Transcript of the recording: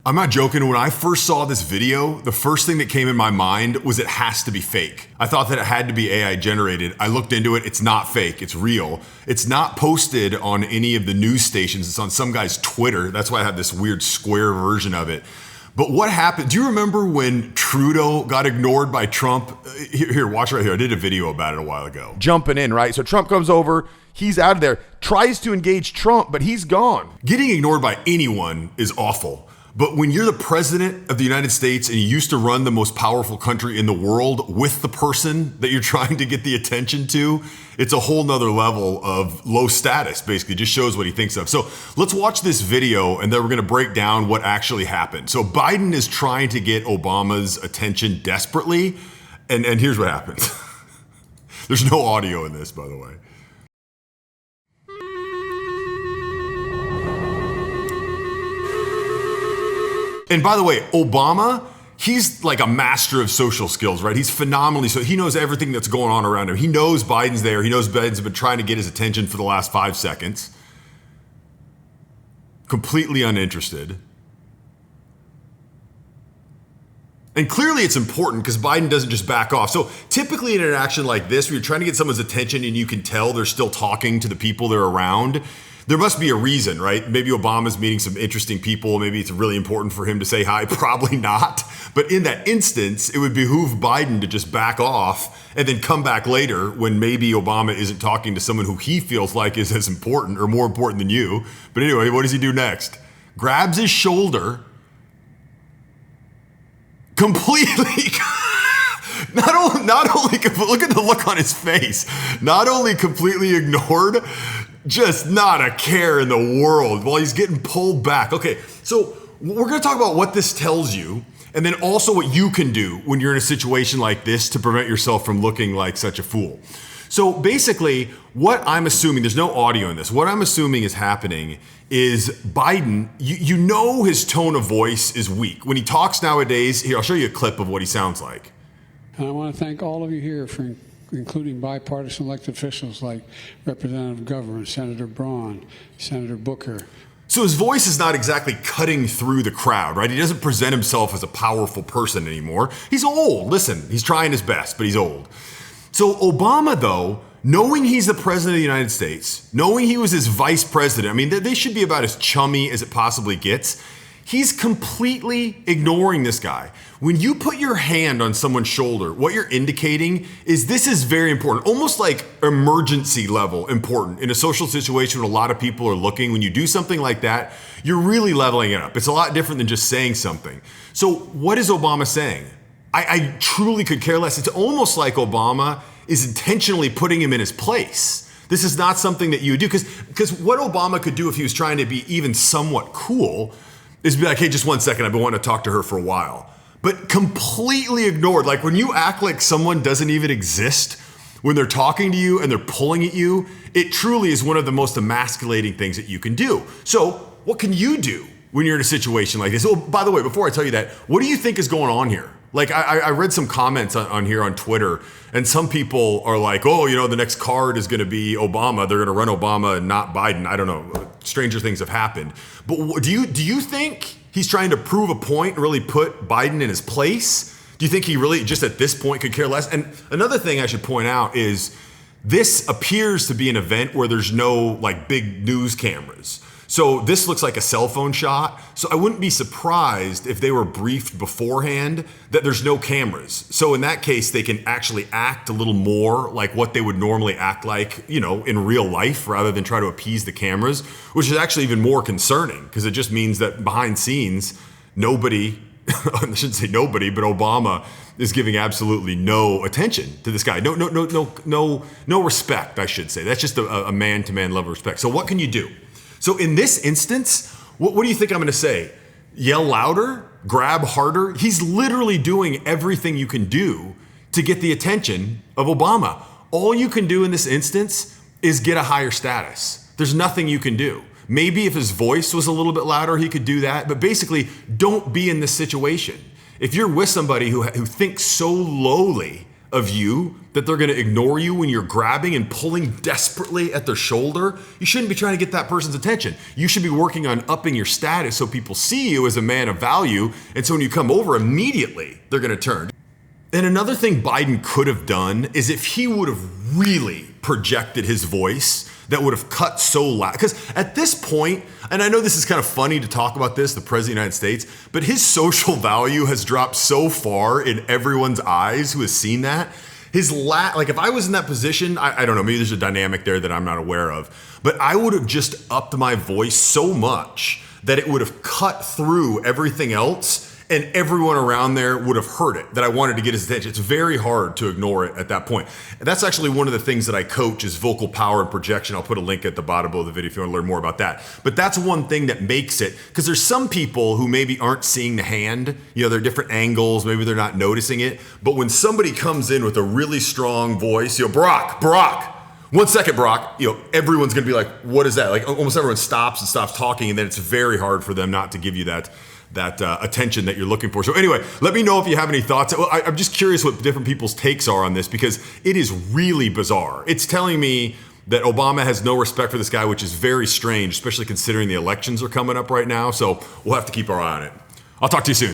I'm not joking. When I first saw this video, the first thing that came in my mind was it has to be fake. I thought that it had to be AI generated. I looked into it. It's not fake. It's real. It's not posted on any of the news stations. It's on some guy's Twitter. That's why I have this weird square version of it. But what happened? Do you remember when Trudeau got ignored by Trump? Here, watch right here. I did a video about it a while ago. Jumping in, right? So Trump comes over. He's out of there. Tries to engage Trump, but he's gone. Getting ignored by anyone is awful. But when you're the president of the United States and you used to run the most powerful country in the world with the person that you're trying to get the attention to, it's a whole nother level of low status, basically. Just shows what he thinks of. So let's watch this video and then we're going to break down what actually happened. So Biden is trying to get Obama's attention desperately. And here's what happens. There's no audio in this, by the way. And by the way, Obama, he's like a master of social skills, right? He's phenomenally, so he knows everything that's going on around him. He knows Biden's there. He knows Biden's been trying to get his attention for the last 5 seconds. Completely uninterested. And clearly it's important because Biden doesn't just back off. So typically in an interaction like this, where you're trying to get someone's attention and you can tell they're still talking to the people they're around, there must be a reason, right? Maybe Obama's meeting some interesting people. Maybe it's really important for him to say hi. Probably not. But in that instance, it would behoove Biden to just back off and then come back later when maybe Obama isn't talking to someone who he feels like is as important or more important than you. But anyway, what does he do next? Grabs his shoulder, completely... Not only, look at the look on his face. Not only completely ignored, just not a care in the world while he's getting pulled back. Okay, so we're going to talk about what this tells you and then also what you can do when you're in a situation like this to prevent yourself from looking like such a fool. So basically, what I'm assuming, there's no audio in this, what I'm assuming is happening is Biden, you know his tone of voice is weak. When he talks nowadays, here, I'll show you a clip of what he sounds like. And I want to thank all of you here for including bipartisan elected officials like Representative Governor, Senator Braun, Senator Booker. So his voice is not exactly cutting through the crowd, right? He doesn't present himself as a powerful person anymore. He's old. Listen, he's trying his best, but he's old. So Obama, though, knowing he's the president of the United States, knowing he was his vice president, I mean, they should be about as chummy as it possibly gets. He's completely ignoring this guy. When you put your hand on someone's shoulder, what you're indicating is this is very important, almost like emergency level important. In a social situation when a lot of people are looking, when you do something like that, you're really leveling it up. It's a lot different than just saying something. So what is Obama saying? I truly could care less. It's almost like Obama is intentionally putting him in his place. This is not something that you would do, because what Obama could do if he was trying to be even somewhat cool is be like, hey, just 1 second, I've been wanting to talk to her for a while. But completely ignored. Like when you act like someone doesn't even exist when they're talking to you and they're pulling at you, it truly is one of the most emasculating things that you can do. So what can you do when you're in a situation like this? Oh, by the way, before I tell you that, what do you think is going on here? Like I read some comments on here on Twitter, and some people are like, oh, you know, the next card is going to be Obama. They're going to run Obama and not Biden. I don't know. Stranger things have happened. But do you think he's trying to prove a point and really put Biden in his place? Do you think he really just at this point could care less? And another thing I should point out is this appears to be an event where there's no like big news cameras. So this looks like a cell phone shot. So I wouldn't be surprised if they were briefed beforehand that there's no cameras. So in that case, they can actually act a little more like what they would normally act like, you know, in real life rather than try to appease the cameras, which is actually even more concerning because it just means that behind scenes, nobody, I shouldn't say nobody, but Obama is giving absolutely no attention to this guy. No respect, I should say. That's just a man-to-man level of respect. So what can you do? So in this instance, what do you think I'm going to say? Yell louder? Grab harder? He's literally doing everything you can do to get the attention of Obama. All you can do in this instance is get a higher status. There's nothing you can do. Maybe if his voice was a little bit louder, he could do that. But basically, don't be in this situation. If you're with somebody who thinks so lowly of you that they're going to ignore you when you're grabbing and pulling desperately at their shoulder. You shouldn't be trying to get that person's attention. You should be working on upping your status so people see you as a man of value. And so when you come over, immediately they're going to turn. And another thing Biden could have done is if he would have really projected his voice, that would have cut so loud. Because at this point, and I know this is kind of funny to talk about this, the President of the United States, but his social value has dropped so far in everyone's eyes who has seen that. Like if I was in that position, I don't know, maybe there's a dynamic there that I'm not aware of, but I would have just upped my voice so much that it would have cut through everything else and everyone around there would have heard it, that I wanted to get his attention. It's very hard to ignore it at that point. And that's actually one of the things that I coach is vocal power and projection. I'll put a link at the bottom of the video if you want to learn more about that. But that's one thing that makes it, because there's some people who maybe aren't seeing the hand, there are different angles, maybe they're not noticing it. But when somebody comes in with a really strong voice, Barack, 1 second, Brock, everyone's going to be like, what is that? Like almost everyone stops and stops talking, and then it's very hard for them not to give you that attention that you're looking for. So anyway, let me know if you have any thoughts. Well, I'm just curious what different people's takes are on this because it is really bizarre. It's telling me that Obama has no respect for this guy, which is very strange, especially considering the elections are coming up right now. So we'll have to keep our eye on it. I'll talk to you soon.